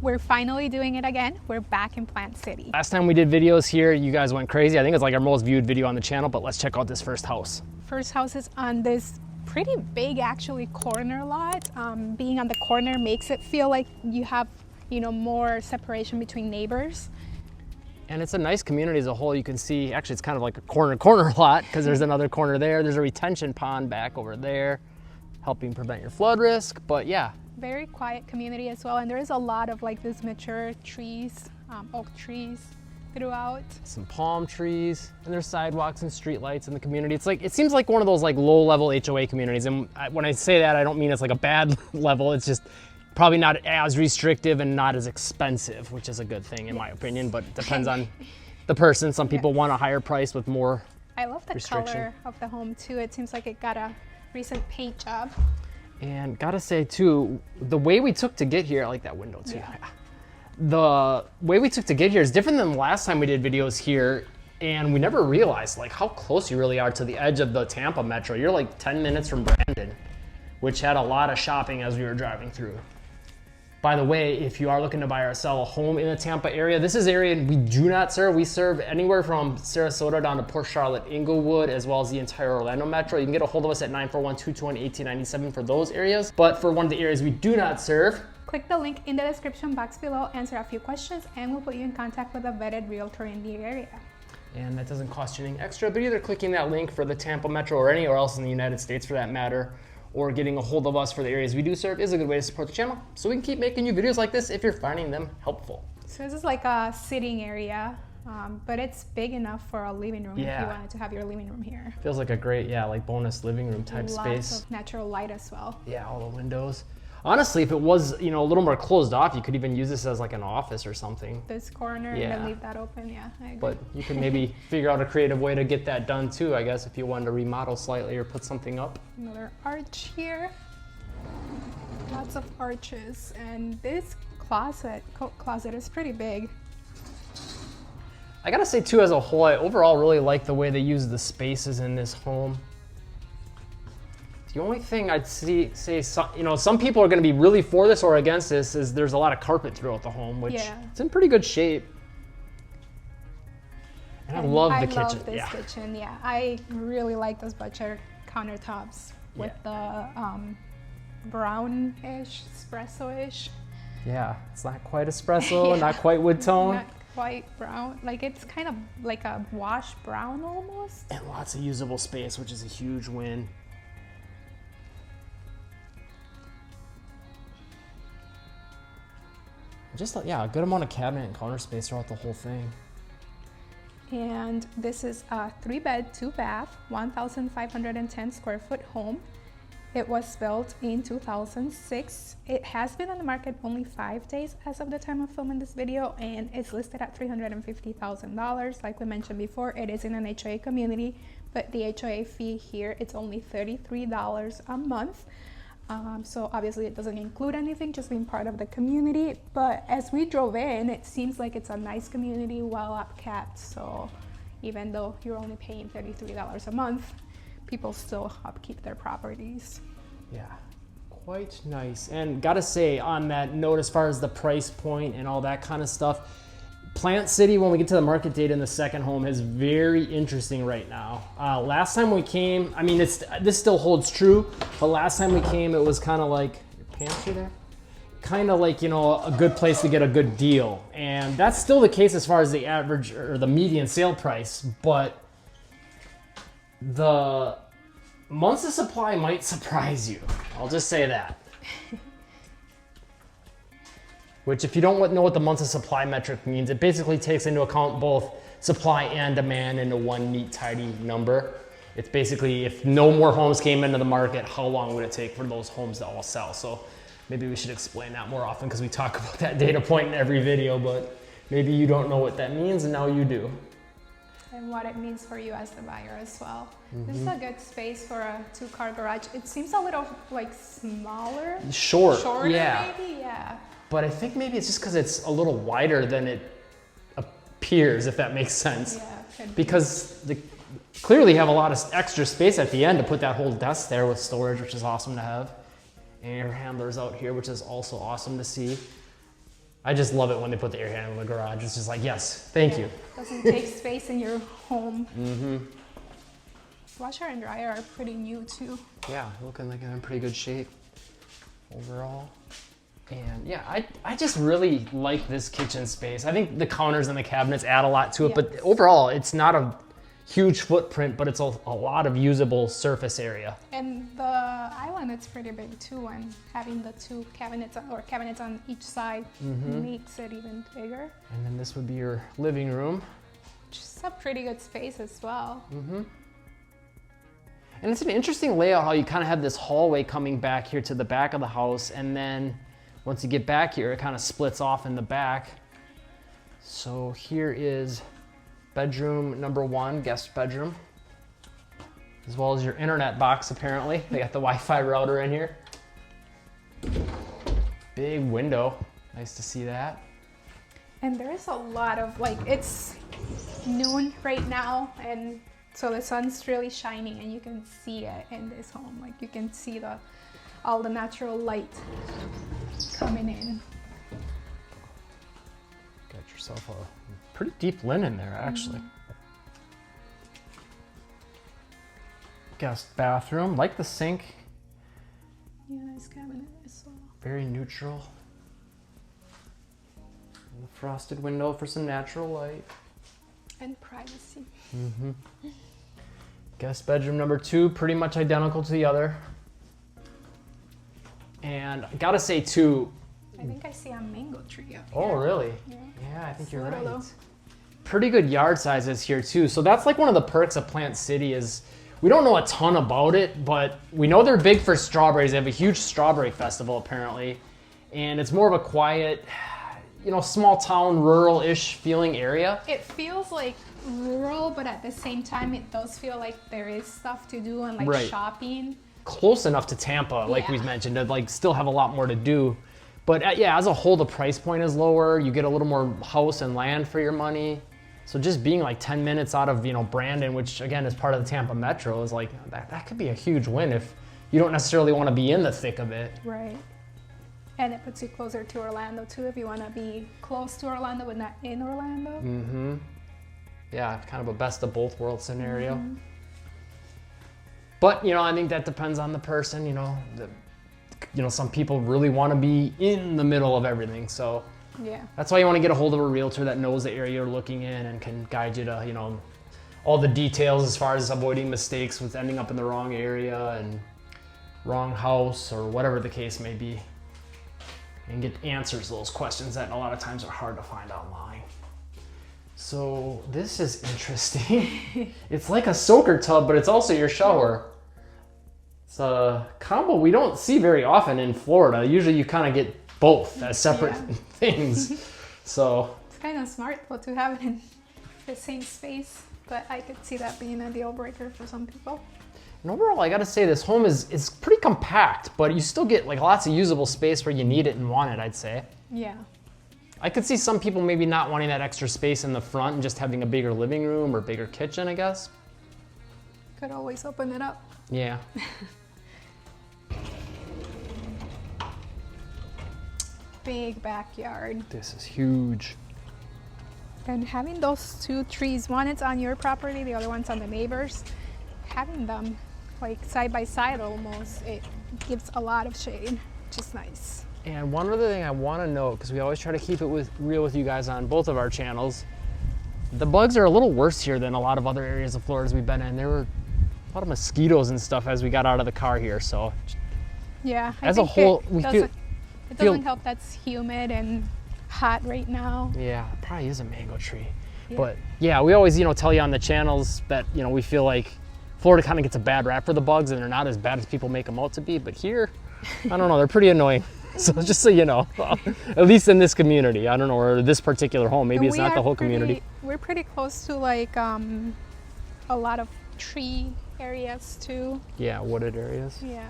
we're finally doing it again. We're back in Plant City. Last time we did videos here, you guys went crazy. I think it's like our most viewed video on the channel, but let's check out this first house. First house is on this pretty big, actually, corner lot. Being on the corner makes it feel like you have, you know, more separation between neighbors. And it's a nice community as a whole. You can see, actually it's kind of like a corner lot because there's another corner there. There's a retention pond back over there, helping prevent your flood risk, but yeah. Very quiet community as well. And there is a lot of like these mature trees, oak trees throughout. Some palm trees, and there's sidewalks and street lights in the community. It's like, it seems like one of those like low level HOA communities. And when I say that, I don't mean it's like a bad level. It's just probably not as restrictive and not as expensive, which is a good thing in my opinion, but it depends on the person. Some people want a higher price with more I love the color of the home too. It seems like it got a recent paint job. And gotta say too, the way we took to get here, I like that window too. Yeah. The way we took to get here is different than the last time we did videos here, and we never realized like how close you really are to the edge of the Tampa metro. You're like 10 minutes from Brandon, which had a lot of shopping as we were driving through. By the way, if you are looking to buy or sell a home in the Tampa area, this is an area we do not serve. We serve anywhere from Sarasota down to Port Charlotte, Inglewood, as well as the entire Orlando metro. You can get a hold of us at 941-221-1897 for those areas. But for one of the areas we do not serve, click the link in the description box below, answer a few questions, and we'll put you in contact with a vetted realtor in the area. And that doesn't cost you anything extra, but either clicking that link for the Tampa metro or anywhere else in the United States for that matter, or getting a hold of us for the areas we do serve is a good way to support the channel, so we can keep making you videos like this if you're finding them helpful. So this is like a sitting area, but it's big enough for a living room if you wanted to have your living room here. Feels like a great, like bonus living room type space. Lots of natural light as well. Yeah, all the windows. Honestly, if it was, a little more closed off, you could even use this as like an office or something. This corner and then leave that open, I agree. But you can maybe figure out a creative way to get that done too, I guess, if you wanted to remodel slightly or put something up. Another arch here. Lots of arches. And this coat closet is pretty big. I gotta say too, as a whole, I overall really like the way they use the spaces in this home. The only thing I'd say, some people are going to be really for this or against this is there's a lot of carpet throughout the home, which it's in pretty good shape. And I love the kitchen. I love this kitchen, I really like those butcher countertops with the brownish, espresso-ish. Yeah, it's not quite espresso, not quite wood tone. Not quite brown, like it's kind of like a wash brown almost. And lots of usable space, which is a huge win. Just a good amount of cabinet and counter space throughout the whole thing. And this is a 3-bed, 2-bath, 1,510 square foot home. It was built in 2006. It has been on the market only 5 days as of the time of filming this video, and it's listed at $350,000. Like we mentioned before, it is in an HOA community, but the HOA fee here, it's only $33 a month. So obviously it doesn't include anything, just being part of the community. But as we drove in, it seems like it's a nice community, well upkept. So even though you're only paying $33 a month, people still upkeep their properties. Yeah, quite nice. And gotta say on that note, as far as the price point and all that kind of stuff, Plant City, when we get to the market data in the second home, is very interesting right now. Last time we came, I mean, this still holds true, but last time we came, it was kind of like, your pantry there? Kind of like, a good place to get a good deal. And that's still the case as far as the average or the median sale price, but the months of supply might surprise you. I'll just say that. Which, if you don't know what the months of supply metric means, it basically takes into account both supply and demand into one neat, tidy number. It's basically, if no more homes came into the market, how long would it take for those homes to all sell? So maybe we should explain that more often because we talk about that data point in every video, but maybe you don't know what that means and now you do. And what it means for you as the buyer as well. This is a good space for a 2-car garage. It seems a little like smaller. Shorter maybe, But I think maybe it's just because it's a little wider than it appears, if that makes sense. Yeah, because they clearly have a lot of extra space at the end to put that whole desk there with storage, which is awesome to have. And air handlers out here, which is also awesome to see. I just love it when they put the air handler in the garage. It's just like, yes, thank you. Doesn't take space in your home. Washer and dryer are pretty new too. Yeah, looking like they're in pretty good shape overall. And yeah, I just really like this kitchen space. I think the counters and the cabinets add a lot to it, but overall it's not a huge footprint, but it's a lot of usable surface area. And the island, it's pretty big too, and having the two cabinets on each side makes it even bigger. And then this would be your living room. Just a pretty good space as well. And it's an interesting layout how you kind of have this hallway coming back here to the back of the house, and then once you get back here, it kind of splits off in the back. So here is bedroom number 1, guest bedroom, as well as your internet box apparently. They got the Wi-Fi router in here. Big window, nice to see that. And there is a lot of, like, it's noon right now, and so the sun's really shining and you can see it in this home. Like, you can see all the natural light coming in. Got yourself a pretty deep linen there, actually. Guest bathroom, like the sink. Yeah, nice cabinet as well. Very neutral. And the frosted window for some natural light. And privacy. Guest bedroom number 2, pretty much identical to the other. And I gotta say too, I think I see a mango tree up here. oh really? Yeah, I think it's you're little right. though. Pretty good yard sizes here too. So that's like one of the perks of Plant City is we don't know a ton about it, but we know they're big for strawberries. They have a huge strawberry festival apparently. And it's more of a quiet, you know, small town, rural-ish feeling area. It feels like rural, but at the same time, it does feel like there is stuff to do and like shopping. Close enough to Tampa, like we've mentioned, to like still have a lot more to do. But yeah, as a whole, the price point is lower. You get a little more house and land for your money. So just being like 10 minutes out of, you know, Brandon, which again is part of the Tampa Metro, is like, that could be a huge win if you don't necessarily want to be in the thick of it. Right. And it puts you closer to Orlando too, if you want to be close to Orlando but not in Orlando. Yeah, kind of a best of both worlds scenario. But, you know, I think that depends on the person, you know. Some people really want to be in the middle of everything, so yeah, that's why you want to get a hold of a realtor that knows the area you're looking in and can guide you to, you know, all the details as far as avoiding mistakes with ending up in the wrong area and wrong house or whatever the case may be, and get answers to those questions that a lot of times are hard to find online. So this is interesting. It's like a soaker tub, but it's also your shower. It's a combo we don't see very often in Florida. Usually you kind of get both as separate things. So it's kind of smart though to have it in the same space, but I could see that being a deal breaker for some people. And overall, I gotta say this home is pretty compact, but you still get like lots of usable space where you need it and want it, I'd say. Yeah. I could see some people maybe not wanting that extra space in the front and just having a bigger living room or bigger kitchen, I guess. Could always open it up. Yeah. Big backyard. This is huge. And having those two trees, one is on your property, the other one's on the neighbors, having them like side by side almost, it gives a lot of shade, which is nice. And one other thing I want to note, because we always try to keep it real with you guys on both of our channels, the bugs are a little worse here than a lot of other areas of Florida we've been in. There were a lot of mosquitoes and stuff as we got out of the car here, so yeah, as a whole, it doesn't help that's humid and hot right now. Yeah, it probably is a mango tree. Yeah. But yeah, we always, tell you on the channels that, we feel like Florida kind of gets a bad rap for the bugs and they're not as bad as people make them out to be. But here, I don't know, they're pretty annoying. So just so you know, at least in this community, I don't know, or this particular home, maybe it's not the whole community. We're pretty close to like a lot of tree areas too. Yeah, wooded areas. Yeah.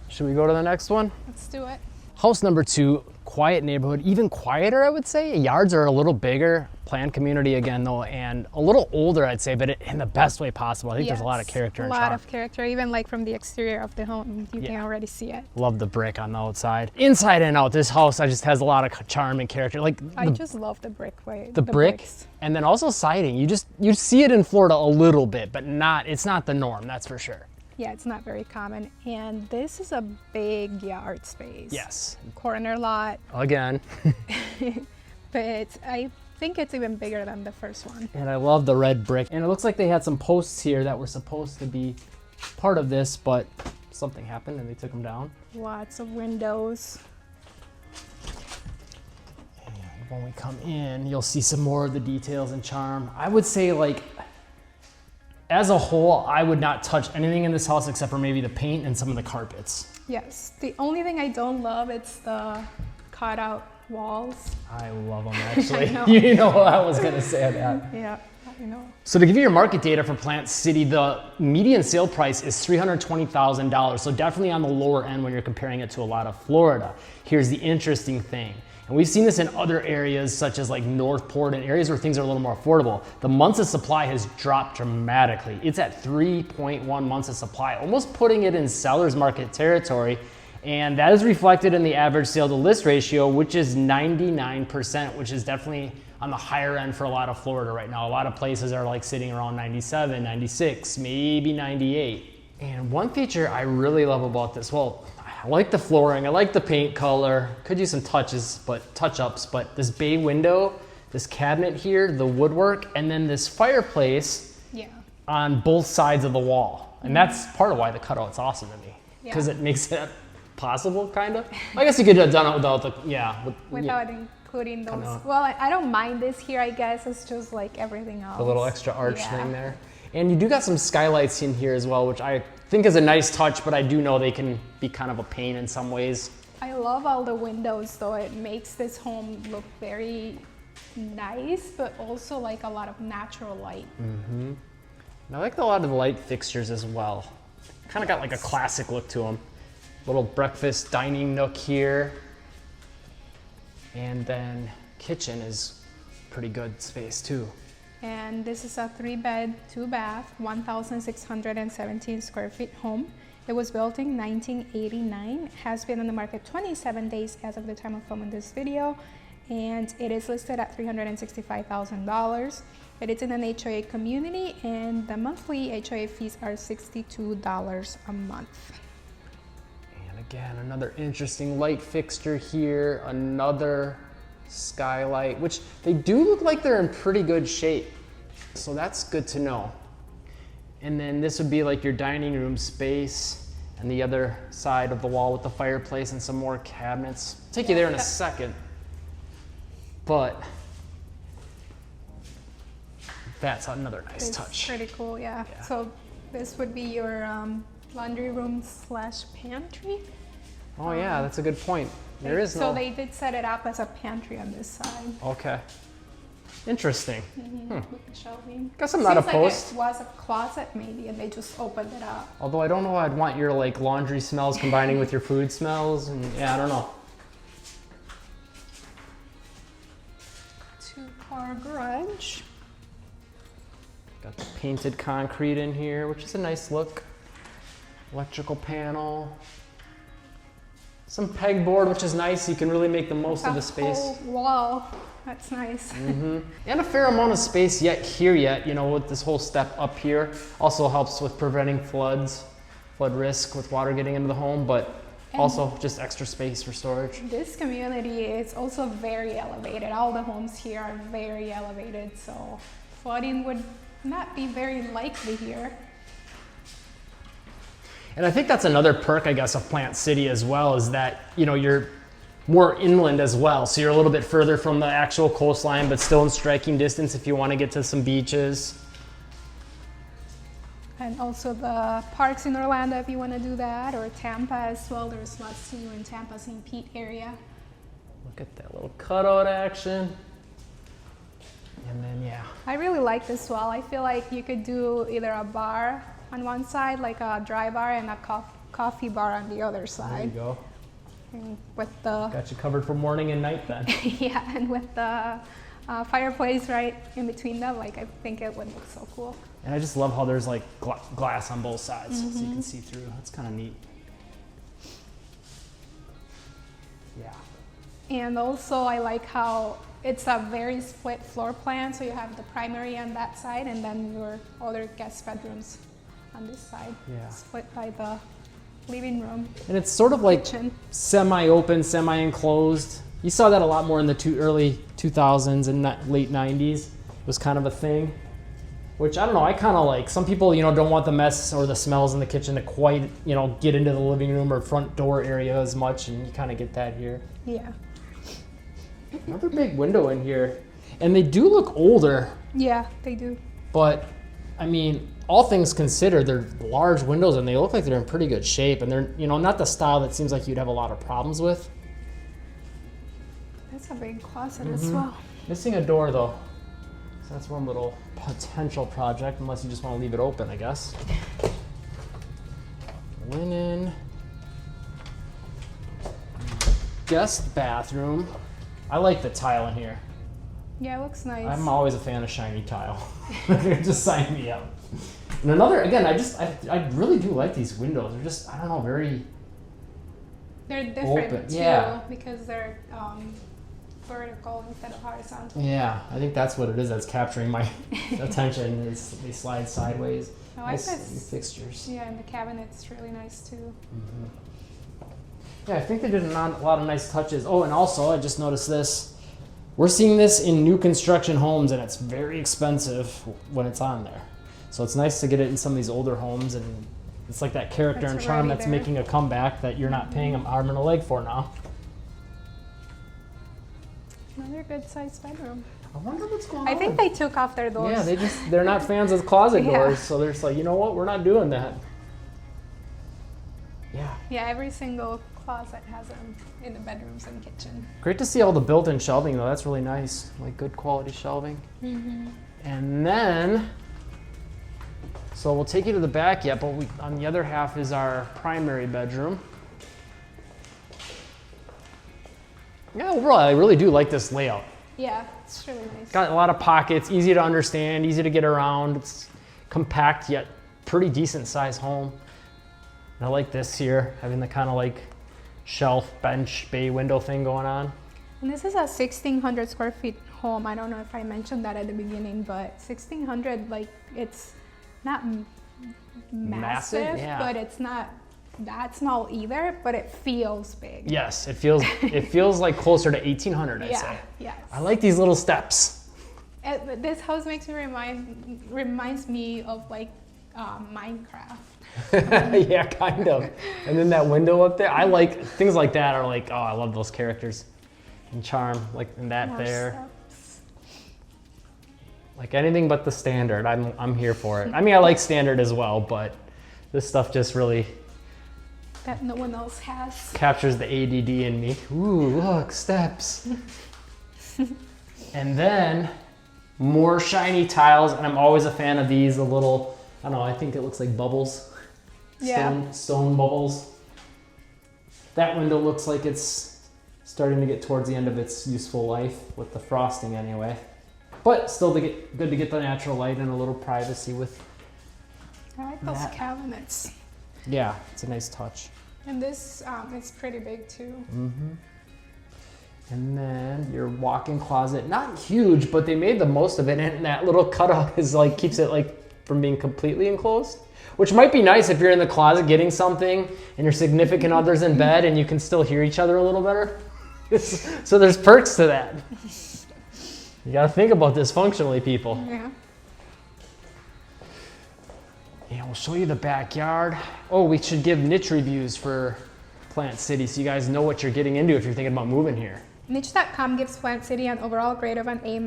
Should we go to the next one? Let's do it. House number 2, quiet neighborhood, even quieter, I would say. Yards are a little bigger, planned community again though, and a little older, I'd say, but in the best way possible. I think there's a lot of character and charm. A lot of character, even like from the exterior of the home, you can already see it. Love the brick on the outside. Inside and out, this house just has a lot of charm and character. Like I just love the brick way. The brick, bricks. And then also siding. You see it in Florida a little bit, but it's not the norm, that's for sure. Yeah, it's not very common. And this is a big yard space. Yes. Corner lot. Again. But I think it's even bigger than the first one. And I love the red brick. And it looks like they had some posts here that were supposed to be part of this, but something happened and they took them down. Lots of windows. And when we come in, you'll see some more of the details and charm. I would say, like, as a whole, I would not touch anything in this house except for maybe the paint and some of the carpets. Yes, the only thing I don't love is the cutout walls. I love them, actually. know. You know what I was gonna say that. Yeah, I know. So to give you your market data for Plant City, the median sale price is $320,000. So definitely on the lower end when you're comparing it to a lot of Florida. Here's the interesting thing. And we've seen this in other areas such as like Northport and areas where things are a little more affordable. The months of supply has dropped dramatically. It's at 3.1 months of supply, almost putting it in seller's market territory. And that is reflected in the average sale to list ratio, which is 99%, which is definitely on the higher end for a lot of Florida right now. A lot of places are like sitting around 97, 96, maybe 98. And one feature I really love about this, well, I like the flooring, I like the paint color, could use some touch-ups, but this bay window, this cabinet here, the woodwork, and then this fireplace on both sides of the wall. And that's part of why the cutout's awesome to me, because it makes it possible, kind of. I guess you could have done it without the, without including those. Well, I don't mind this here, I guess. It's just like everything else. The little extra arch thing there. And you do got some skylights in here as well, which I think is a nice touch, but I do know they can be kind of a pain in some ways. I love all the windows though. It makes this home look very nice, but also like a lot of natural light. Mm-hmm. And I like a lot of the light fixtures as well. Kind of got like a classic look to them. Little breakfast dining nook here. And then kitchen is pretty good space too. And this is a 3-bed, 2-bath, 1,617 square feet home. It was built in 1989, has been on the market 27 days as of the time of filming this video, and it is listed at $365,000. It is in an HOA community, and the monthly HOA fees are $62 a month. And again, another interesting light fixture here, another skylight, which they do look like they're in pretty good shape. So that's good to know. And then this would be like your dining room space and the other side of the wall with the fireplace and some more cabinets. I'll take you there in a second. But that's another nice touch. Pretty cool, yeah. So this would be your laundry room / pantry. Oh yeah, that's a good point. So they did set it up as a pantry on this side. Okay. Interesting. With the shelving. Guess I'm not opposed. Like it was a closet maybe, and they just opened it up. Although I don't know, I'd want your like laundry smells combining with your food smells, and I don't know. 2-car garage. Got the painted concrete in here, which is a nice look. Electrical panel. Some pegboard, which is nice. You can really make the most of the space. Whole wall. That's nice. And a fair amount of space yet, you know, with this whole step up here. Also helps with preventing flood risk with water getting into the home, but also just extra space for storage. This community is also very elevated. All the homes here are very elevated, so flooding would not be very likely here. And I think that's another perk, I guess, of Plant City as well, is that, you know, you're more inland as well. So you're a little bit further from the actual coastline, but still in striking distance if you want to get to some beaches. And also the parks in Orlando if you want to do that, or Tampa as well. There's lots to do in Tampa, St. Pete area. Look at that little cutout action. And then, I really like this wall. I feel like you could do either a bar on one side, like a dry bar, and a coffee bar on the other side. There you go. And with the Got you covered for morning and night then. yeah, and with the fireplace right in between them, like I think it would look so cool. And I just love how there's like glass on both sides, so you can see through. That's kind of neat. Yeah. And also I like how it's a very split floor plan, so you have the primary on that side and then your other guest bedrooms on this side. Yeah. Split by the living room. And it's sort of like Kitchen. semi-open, semi-enclosed. You saw that a lot more in the early 2000s and late 90s. It was kind of a thing, which I don't know, I kind of like. Some people, you know, don't want the mess or the smells in the kitchen to quite, you know, get into the living room or front door area as much, and you kind of get that here. Yeah. Another big window in here. And they do look older, Yeah, they do. but I mean, all things considered, they're large windows and they look like they're in pretty good shape, and they're, you know, not the style that seems like you'd have a lot of problems with. That's a big closet as well. Missing a door though. So that's one little potential project, unless you just want to leave it open, I guess. Linen. Guest bathroom. I like the tile in here. Yeah, it looks nice. I'm always a fan of shiny tile. Just sign me up. And another, again, I really do like these windows. They're just, I don't know, very They're different open. too, Yeah. because they're vertical instead of horizontal. Yeah, I think that's what it is that's capturing my attention. Is they slide sideways. I like Nice this. fixtures. Yeah, and the cabinet's really nice too. Yeah, I think they did a lot of nice touches. Oh, and also I just noticed this. We're seeing this in new construction homes, and it's very expensive when it's on there. So it's nice to get it in some of these older homes, and it's like that character It's and charm already that's there. making a comeback that you're not paying an arm and a leg for now. Another good sized bedroom. I wonder what's going on. I think they took off their doors. Yeah, they're not fans of closet Yeah. doors, so they're just like, you know what, we're not doing that. Yeah. Yeah, every single closet has them in the bedrooms and kitchen. Great to see all the built-in shelving though. That's really nice. Like good quality shelving. And then, so we'll take you to the back yet, but on the other half is our primary bedroom. Yeah, overall, I really do like this layout. Yeah, it's really nice. Got a lot of pockets, easy to understand, easy to get around. It's compact yet pretty decent sized home. And I like this here, having the kind of like shelf, bench, bay window thing going on. And this is a 1,600 square feet home. I don't know if I mentioned that at the beginning, but 1,600, like it's not massive, yeah. but it's not that small either, but it feels big. Yes, it feels like closer to 1,800, I'd Yeah, say. yes. I like these little steps. This house makes me reminds me of like Minecraft. Yeah, kind of. And then that window up there, I like things like that. Are like, oh, I love those characters and charm, like in that More there. steps. Like anything but the standard. I'm here for it. I mean, I like standard as well, but this stuff just really That no one else has. captures the ADD in me. Ooh, look, steps. And then more shiny tiles, and I'm always a fan of these. The little, I don't know, I think it looks like bubbles. Yeah. Stone bubbles. That window looks like it's starting to get towards the end of its useful life with the frosting anyway. But still good to get the natural light and a little privacy with. I like those That. cabinets. Yeah, it's a nice touch. And this is pretty big too. And then your walk-in closet, not huge, but they made the most of it, and that little cutout is like keeps it like from being completely enclosed, which might be nice if you're in the closet getting something and your significant other's in bed and you can still hear each other a little better. So there's perks to that. You gotta think about this functionally, people. Yeah. Yeah, we'll show you the backyard. Oh, we should give niche reviews for Plant City so you guys know what you're getting into if you're thinking about moving here. Niche.com gives Plant City an overall grade of an A-,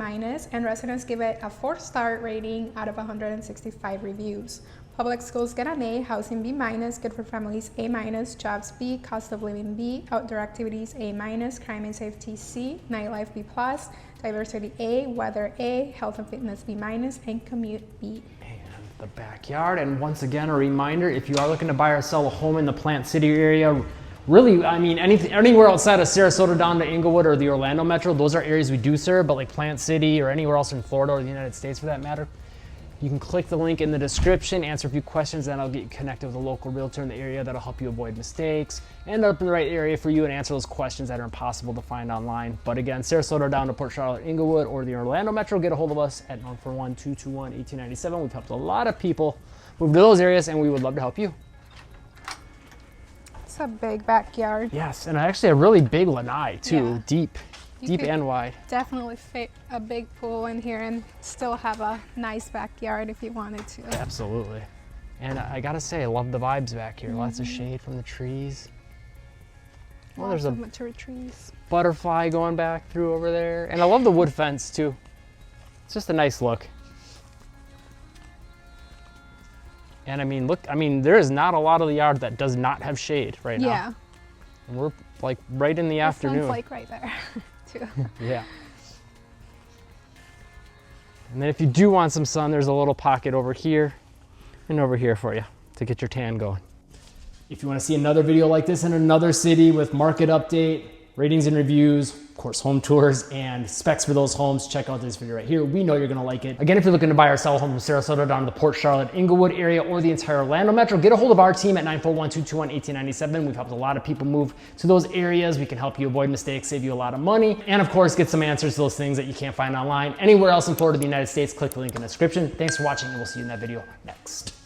and residents give it a 4-star rating out of 165 reviews. Public schools get an A, housing B-, good for families A-, jobs B, cost of living B, outdoor activities A-, crime and safety C, nightlife B+, diversity A, weather A, health and fitness B-, and commute B. And the backyard, and once again, a reminder, if you are looking to buy or sell a home in the Plant City area, really, I mean, anywhere outside of Sarasota down to Inglewood or the Orlando metro, those are areas we do serve, but like Plant City or anywhere else in Florida or the United States for that matter, you can click the link in the description, answer a few questions, and I'll get you connected with a local realtor in the area that'll help you avoid mistakes, end up in the right area for you and answer those questions that are impossible to find online. But again, Sarasota down to Port Charlotte, Inglewood, or the Orlando metro, get a hold of us at 941-221-1897. We've helped a lot of people move to those areas, and we would love to help you. It's a big backyard. Yes, and actually a really big lanai too, Yeah. deep and wide. Definitely fit a big pool in here and still have a nice backyard if you wanted to. Absolutely. And I gotta say, I love the vibes back here. Lots of shade from the trees. Well, there's a mature trees. butterfly going back through over there. And I love the wood fence too. It's just a nice look. And I mean, look, there is not a lot of the yard that does not have shade right now. Yeah. And we're like right in the afternoon. Sun's like right there too. Yeah. And then if you do want some sun, there's a little pocket over here and over here for you to get your tan going. If you want to see another video like this in another city with market update, ratings and reviews, of course, home tours and specs for those homes, check out this video right here. We know you're going to like it. Again, if you're looking to buy or sell a home from Sarasota down to the Port Charlotte, Inglewood area, or the entire Orlando metro, get a hold of our team at 941-221-1897. We've helped a lot of people move to those areas. We can help you avoid mistakes, save you a lot of money, and of course, get some answers to those things that you can't find online. Anywhere else in Florida, the United States, click the link in the description. Thanks for watching, and we'll see you in that video next.